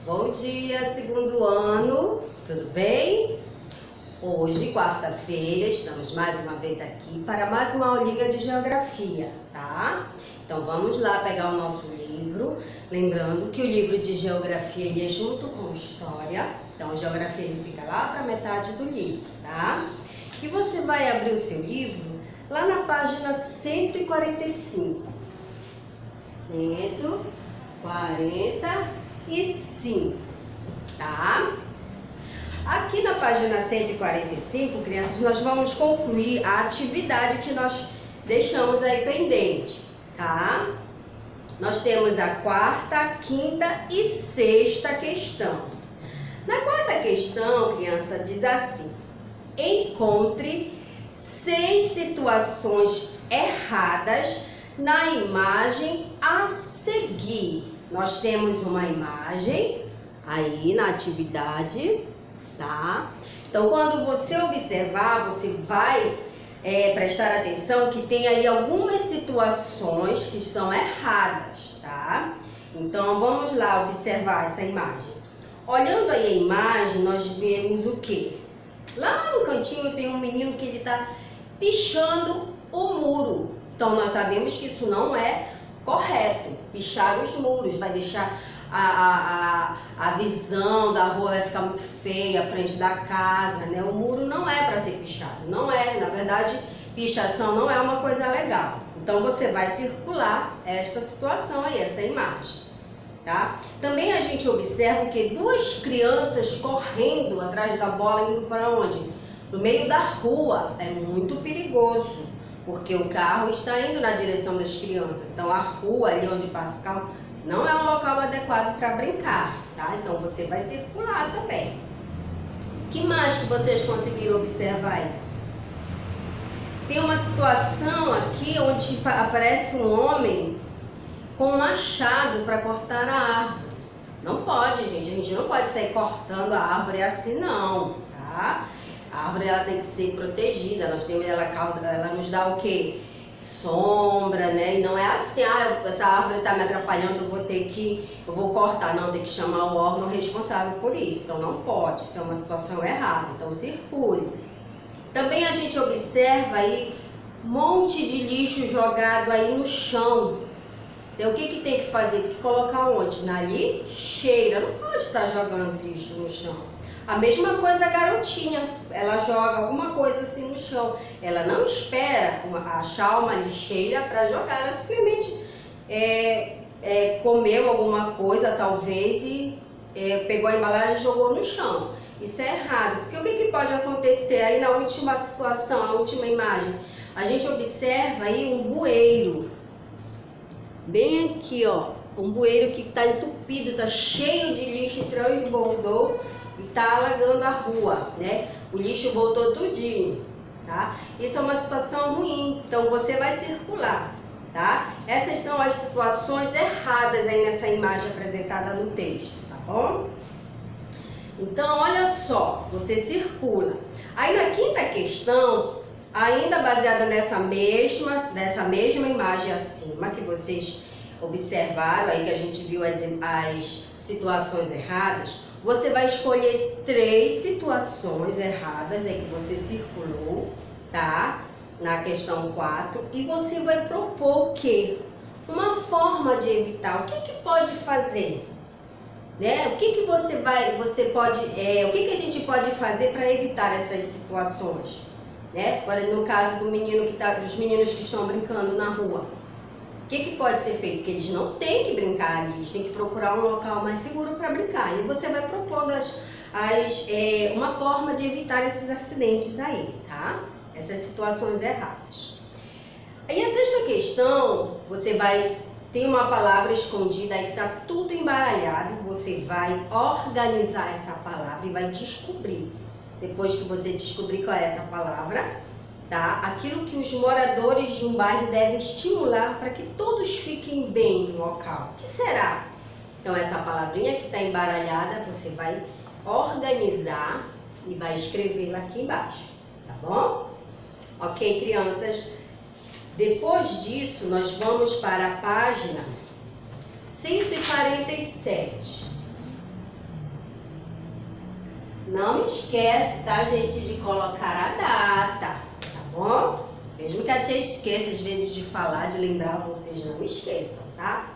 Bom dia, segundo ano, tudo bem? Hoje, quarta-feira, estamos mais uma vez aqui para mais uma aulinha de geografia, tá? Então vamos lá pegar o nosso livro, lembrando que o livro de geografia ele é junto com história, então a geografia ele fica lá para metade do livro, tá? E você vai abrir o seu livro lá na página 145. 145, tá? Aqui na página 145, crianças, nós vamos concluir a atividade que nós deixamos aí pendente, tá? Nós temos a quarta, quinta e sexta questão. Na quarta questão, criança, diz assim: encontre 6 situações erradas na imagem a seguir. Nós temos uma imagem aí na atividade, tá? Então, quando você observar, você vai prestar atenção que tem aí algumas situações que são erradas, tá? Então, vamos lá observar essa imagem. Olhando aí a imagem, nós vemos o quê? Lá no cantinho tem um menino que ele tá pichando o muro. Então, nós sabemos que isso não é correto, pichar os muros, vai deixar a visão da rua vai ficar muito feia, a frente da casa, né? O muro não é para ser pichado, não é, na verdade, pichação não é uma coisa legal. Então, você vai circular esta situação aí, essa imagem, tá? Também a gente observa que 2 crianças correndo atrás da bola, indo para onde? No meio da rua, é muito perigoso, porque o carro está indo na direção das crianças. Então, a rua ali onde passa o carro não é um local adequado para brincar, tá? Então, você vai circular também. O que mais que vocês conseguiram observar aí? Tem uma situação aqui onde aparece um homem com um machado para cortar a árvore. Não pode, gente. A gente não pode sair cortando a árvore assim, não, tá? A árvore ela tem que ser protegida. Nós temos ela nos dá o quê? Sombra, né? E não é assim, essa árvore está me atrapalhando, eu vou cortar. Não, tem que chamar o órgão responsável por isso. Então não pode, isso é uma situação errada. Então circule. Também a gente observa aí um monte de lixo jogado aí no chão. Então o que tem que fazer? Tem que colocar onde? Na lixeira. Não pode estar jogando lixo no chão. A mesma coisa a garotinha, ela joga alguma coisa assim no chão. Ela não espera achar uma lixeira para jogar, ela simplesmente comeu alguma coisa talvez e pegou a embalagem e jogou no chão. Isso é errado, porque o que pode acontecer aí na última situação, na última imagem? A gente observa aí um bueiro, bem aqui ó, um bueiro que está entupido, está cheio de lixo, transbordou e está alagando a rua, né? O lixo voltou tudinho, tá? Isso é uma situação ruim, então você vai circular, tá? Essas são as situações erradas aí nessa imagem apresentada no texto, tá bom? Então, olha só, você circula. Aí na quinta questão, ainda baseada nessa mesma imagem acima, que vocês observaram aí, que a gente viu as situações erradas, você vai escolher 3 situações erradas aí que você circulou, tá? Na questão 4, e você vai propor o quê? Uma forma de evitar. O que pode fazer? Né? O que a gente pode fazer para evitar essas situações? Né? No caso dos meninos que estão brincando na rua. O que pode ser feito? Porque eles não têm que brincar ali, eles têm que procurar um local mais seguro para brincar. E você vai propondo uma forma de evitar esses acidentes aí, tá? Essas situações erradas. Aí a sexta questão, tem uma palavra escondida aí que está tudo embaralhado. Você vai organizar essa palavra e vai descobrir. Depois que você descobrir qual é essa palavra, tá? Aquilo que os moradores de um bairro devem estimular para que todos fiquem bem no local. O que será? Então, essa palavrinha que está embaralhada, você vai organizar e vai escrevê-la aqui embaixo, tá bom? Ok, crianças? Depois disso, nós vamos para a página 147. Não esquece, tá, gente, de colocar a data, tá bom? Mesmo que a tia esqueça, às vezes, de falar, de lembrar, vocês não esqueçam, tá?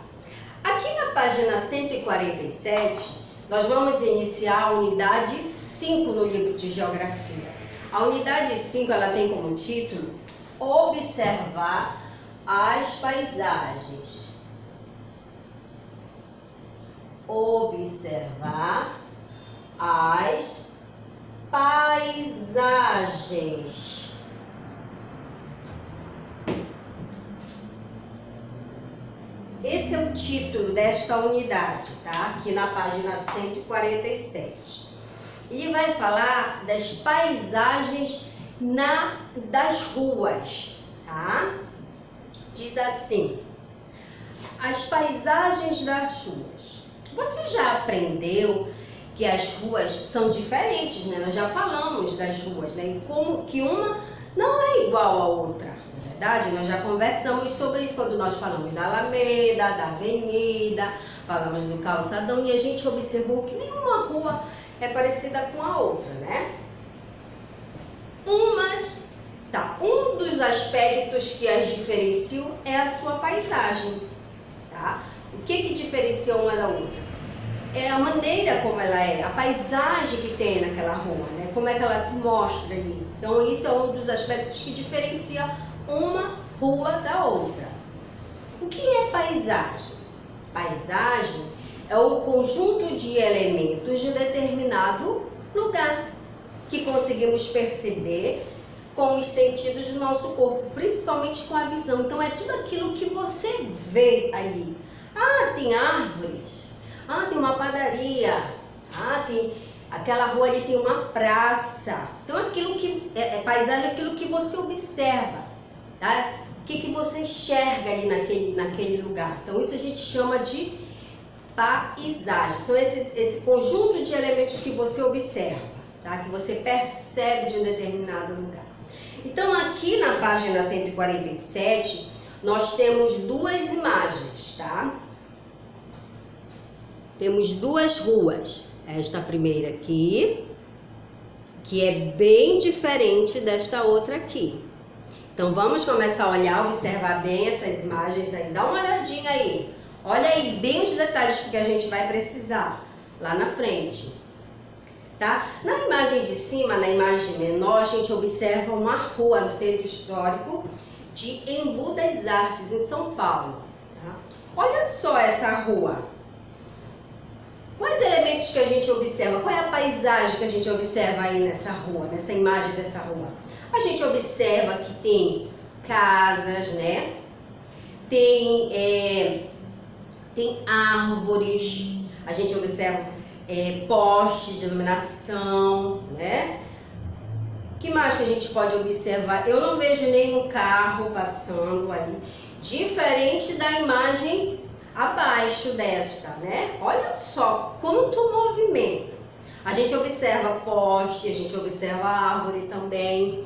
Aqui na página 147, nós vamos iniciar a unidade 5 no livro de Geografia. A unidade 5, ela tem como título Observar as paisagens. Observar as paisagens. Esse é o título desta unidade, tá? Aqui na página 147. Ele vai falar das paisagens das ruas, tá? Diz assim: as paisagens das ruas. Você já aprendeu que as ruas são diferentes, né? Nós já falamos das ruas, né? E como que uma não é igual à outra. Verdade? Nós já conversamos sobre isso quando nós falamos da Alameda, da Avenida, falamos do Calçadão e a gente observou que nenhuma rua é parecida com a outra, né? Um dos aspectos que as diferenciam é a sua paisagem, tá? O que diferencia uma da outra? É a maneira como ela é, a paisagem que tem naquela rua, né? Como é que ela se mostra ali. Então, isso é um dos aspectos que diferencia uma rua da outra. O que é paisagem? Paisagem é o conjunto de elementos de determinado lugar que conseguimos perceber com os sentidos do nosso corpo, principalmente com a visão. Então é tudo aquilo que você vê ali. Ah, tem árvores. Ah, tem uma padaria. Ah, tem aquela rua ali, tem uma praça. Então aquilo que paisagem é aquilo que você observa. Tá? O que você enxerga ali naquele lugar. Então isso a gente chama de paisagem. São esse conjunto de elementos que você observa, tá? Que você percebe de um determinado lugar. Então aqui na página 147 nós temos duas imagens, tá? Temos duas ruas. Esta primeira aqui, que é bem diferente desta outra aqui. Então vamos começar a olhar, observar bem essas imagens aí. Dá uma olhadinha aí. Olha aí bem os detalhes que a gente vai precisar lá na frente. Tá? Na imagem de cima, na imagem menor, a gente observa uma rua no centro histórico de Embu das Artes, em São Paulo. Tá? Olha só essa rua. Quais elementos que a gente observa? Qual é a paisagem que a gente observa aí nessa rua, nessa imagem dessa rua? A gente observa que tem casas, né? Tem árvores, a gente observa postes de iluminação, né? O que mais que a gente pode observar? Eu não vejo nenhum carro passando aí, diferente da imagem abaixo desta, né? Olha só quanto movimento. A gente observa poste, a gente observa árvore também.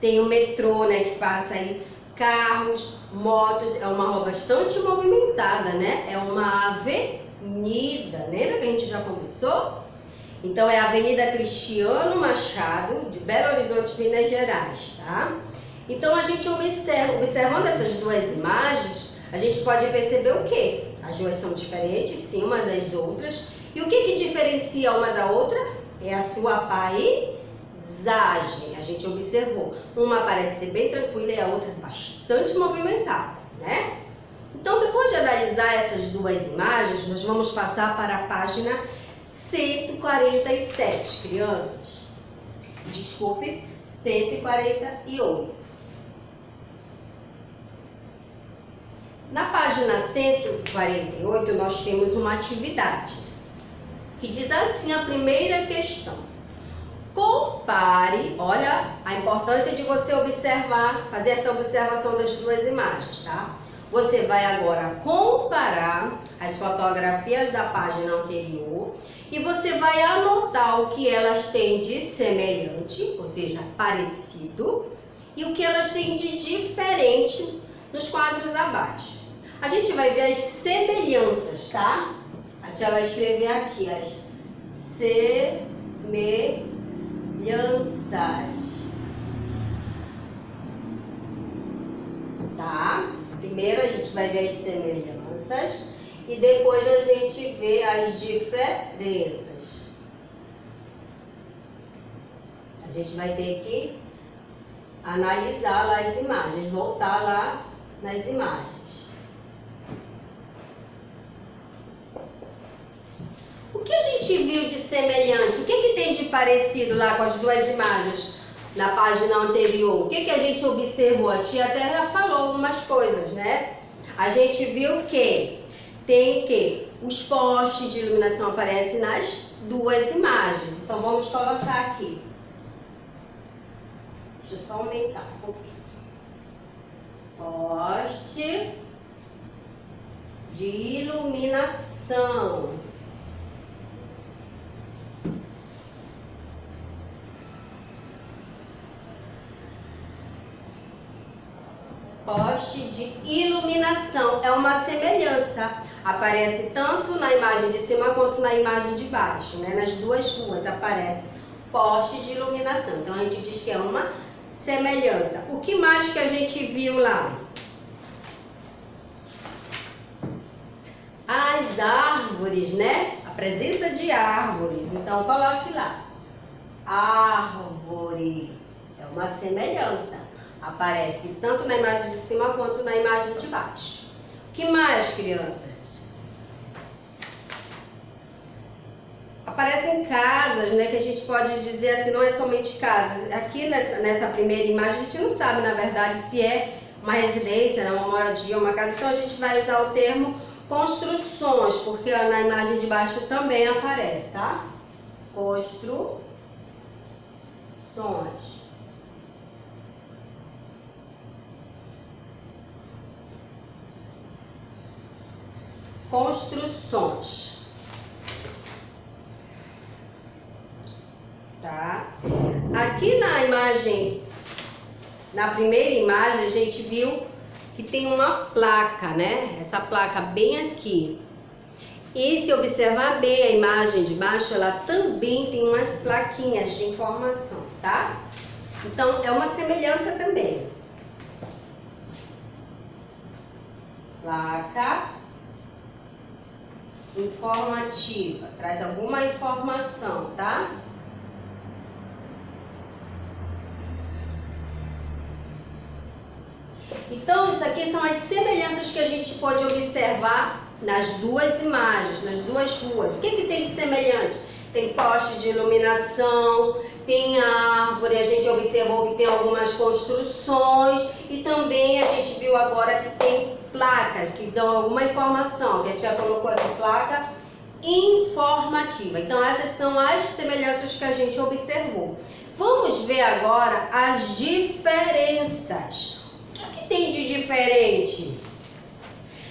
Tem o metrô, né, que passa aí, carros, motos. É uma rua bastante movimentada, né? É uma avenida. Lembra que a gente já conversou? Então é a Avenida Cristiano Machado, de Belo Horizonte, Minas Gerais, tá? Então a gente observando essas duas imagens, a gente pode perceber o quê? As duas são diferentes, sim, uma das outras. E o que diferencia uma da outra? É a sua paisagem. A gente observou. Uma parece ser bem tranquila e a outra bastante movimentada, né? Então, depois de analisar essas duas imagens, nós vamos passar para a página 147, crianças. Desculpe, 148. Na página 148, nós temos uma atividade que diz assim a primeira questão. Compare, olha a importância de você observar, fazer essa observação das duas imagens, tá? Você vai agora comparar as fotografias da página anterior e você vai anotar o que elas têm de semelhante, ou seja, parecido, e o que elas têm de diferente nos quadros abaixo. A gente vai ver as semelhanças, tá? A tia vai escrever aqui as semelhanças. semelhanças. Tá? Primeiro a gente vai ver as semelhanças e depois a gente vê as diferenças. A gente vai ter que analisar lá as imagens, voltar lá nas imagens. O que a gente viu de semelhante? O que tem de parecido lá com as duas imagens na página anterior? O que a gente observou? A tia até já falou algumas coisas, né? A gente viu que tem que os postes de iluminação aparecem nas duas imagens. Então vamos colocar aqui. Deixa eu só aumentar um pouquinho. Poste de iluminação. Poste de iluminação é uma semelhança. Aparece tanto na imagem de cima quanto na imagem de baixo, né? Nas duas ruas aparece poste de iluminação. Então a gente diz que é uma semelhança. O que mais que a gente viu lá? As árvores, né? A presença de árvores. Então coloque lá. Árvore é uma semelhança. Aparece tanto na imagem de cima quanto na imagem de baixo. O que mais, crianças? Aparecem casas, né? Que a gente pode dizer assim, não é somente casas. Aqui nessa primeira imagem a gente não sabe, na verdade, se é uma residência, né? Uma moradia, uma casa. Então a gente vai usar o termo construções, porque na imagem de baixo também aparece, tá? Construções. Construções. Tá? Aqui na imagem, na primeira imagem, a gente viu que tem uma placa, né? Essa placa bem aqui. E se observar bem a imagem de baixo, ela também tem umas plaquinhas de informação, tá? Então, é uma semelhança também. Placa informativa, traz alguma informação, tá? Então, isso aqui são as semelhanças que a gente pode observar nas duas imagens, nas duas ruas. O que tem de semelhante? Tem poste de iluminação, tem árvore, a gente observou que tem algumas construções e também a gente viu agora que tem placas que dão alguma informação, que a gente já colocou aqui, placa informativa. Então, essas são as semelhanças que a gente observou. Vamos ver agora as diferenças. O que tem de diferente?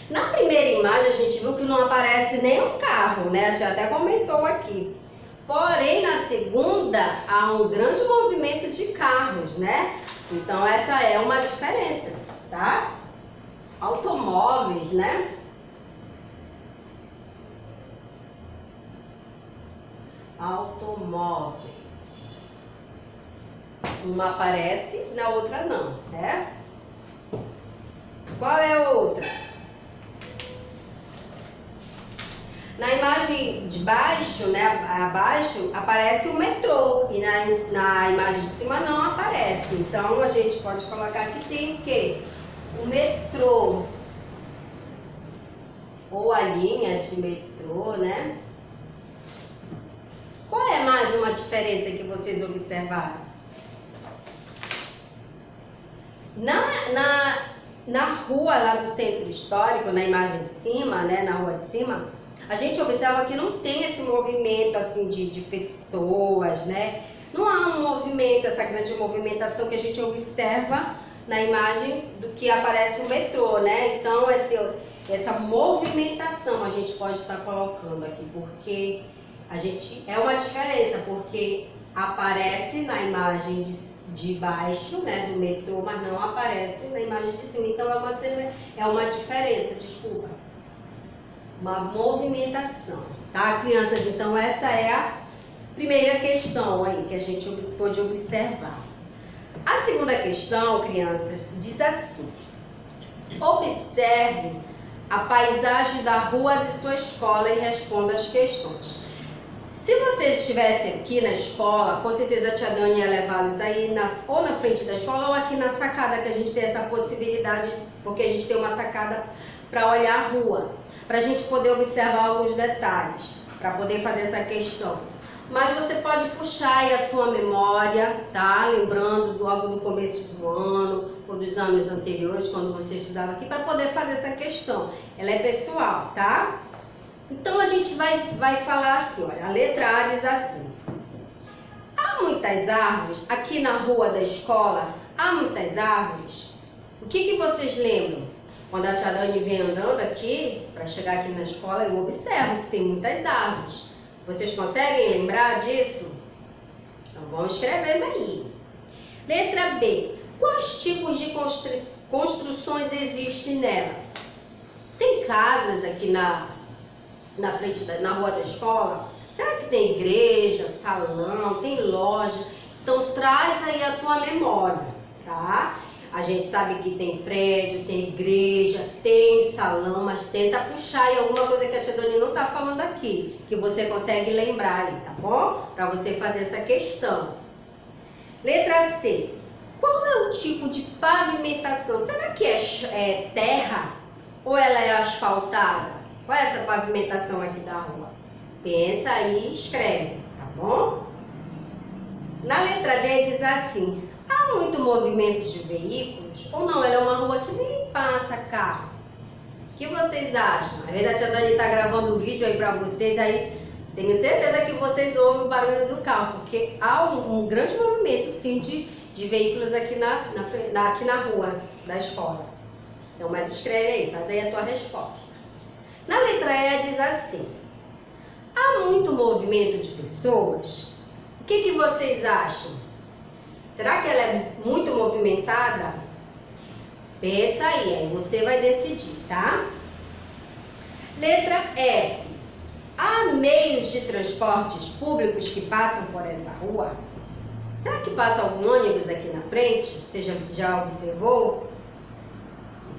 Na primeira imagem a gente viu que não aparece nenhum carro, né? A tia até comentou aqui. Porém, na segunda há um grande movimento de carros, né? Então essa é uma diferença, tá? Automóveis, né? Automóveis. Uma aparece, na outra não, né? Qual é a outra? Na imagem de baixo, né, abaixo, aparece o metrô e na imagem de cima não aparece. Então, a gente pode colocar que tem o quê? O metrô. Ou a linha de metrô, né? Qual é mais uma diferença que vocês observaram? Na rua lá do centro histórico, na imagem de cima, né, na rua de cima, a gente observa que não tem esse movimento assim de pessoas, né? Não há um movimento, essa grande movimentação que a gente observa na imagem do que aparece o metrô, né? Então, essa movimentação a gente pode estar colocando aqui, porque é uma diferença, porque aparece na imagem de baixo, né, do metrô, mas não aparece na imagem de cima. Então, é uma diferença, desculpa. Uma movimentação, tá, crianças? Então, essa é primeira questão aí que a gente pôde observar. A segunda questão, crianças, diz assim: observe a paisagem da rua de sua escola e responda as questões. Se vocês estivessem aqui na escola, com certeza a tia Dani ia levá-los aí ou na frente da escola ou aqui na sacada, que a gente tem essa possibilidade, porque a gente tem uma sacada para olhar a rua, para a gente poder observar alguns detalhes, para poder fazer essa questão. Mas você pode puxar aí a sua memória, tá? Lembrando logo do começo do ano ou dos anos anteriores, quando você estudava aqui, para poder fazer essa questão. Ela é pessoal, tá? Então a gente vai falar assim, olha, a letra A diz assim: há muitas árvores aqui na rua da escola, há muitas árvores. O que vocês lembram? Quando a tia Dani vem andando aqui, para chegar aqui na escola, eu observo que tem muitas árvores. Vocês conseguem lembrar disso? Então vão escrevendo aí. Letra B. Quais tipos de construções existem nela? Tem casas aqui na frente na rua da escola? Será que tem igreja, salão, tem loja? Então traz aí a tua memória, tá? A gente sabe que tem prédio, tem igreja, tem salão, mas tenta puxar aí alguma coisa que a tia Dani não tá falando aqui, que você consegue lembrar aí, tá bom? Para você fazer essa questão. Letra C. Qual é o tipo de pavimentação? Será que é terra ou ela é asfaltada? Qual é essa pavimentação aqui da rua? Pensa aí e escreve, tá bom? Na letra D diz assim: há muito movimento de veículos ou não? Ela é uma rua que nem passa carro. O que vocês acham? Às vezes a tia Dani está gravando um vídeo aí para vocês, aí tenho certeza que vocês ouvem o barulho do carro, porque há um grande movimento sim de veículos aqui aqui na rua da escola. Então, mas escreve aí, faz aí a tua resposta. Na letra E diz assim: há muito movimento de pessoas? O que vocês acham? Será que ela é muito movimentada? Pensa aí você vai decidir, tá? Letra F. Há meios de transportes públicos que passam por essa rua? Será que passa algum ônibus aqui na frente? Você já observou?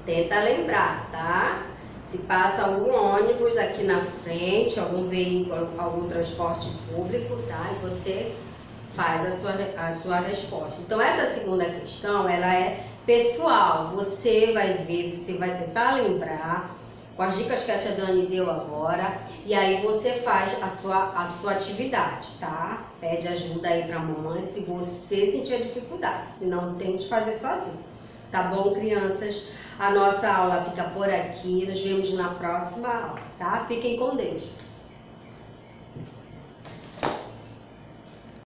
Tenta lembrar, tá? Se passa algum ônibus aqui na frente, algum veículo, algum transporte público, tá? E você faz a sua resposta. Então, essa segunda questão, ela é pessoal. Você vai ver, você vai tentar lembrar com as dicas que a tia Dani deu agora, e aí você faz a sua atividade, tá? Pede ajuda aí pra mamãe se você sentir dificuldade, senão tente fazer sozinho. Tá bom, crianças? A nossa aula fica por aqui, nos vemos na próxima aula, tá? Fiquem com Deus.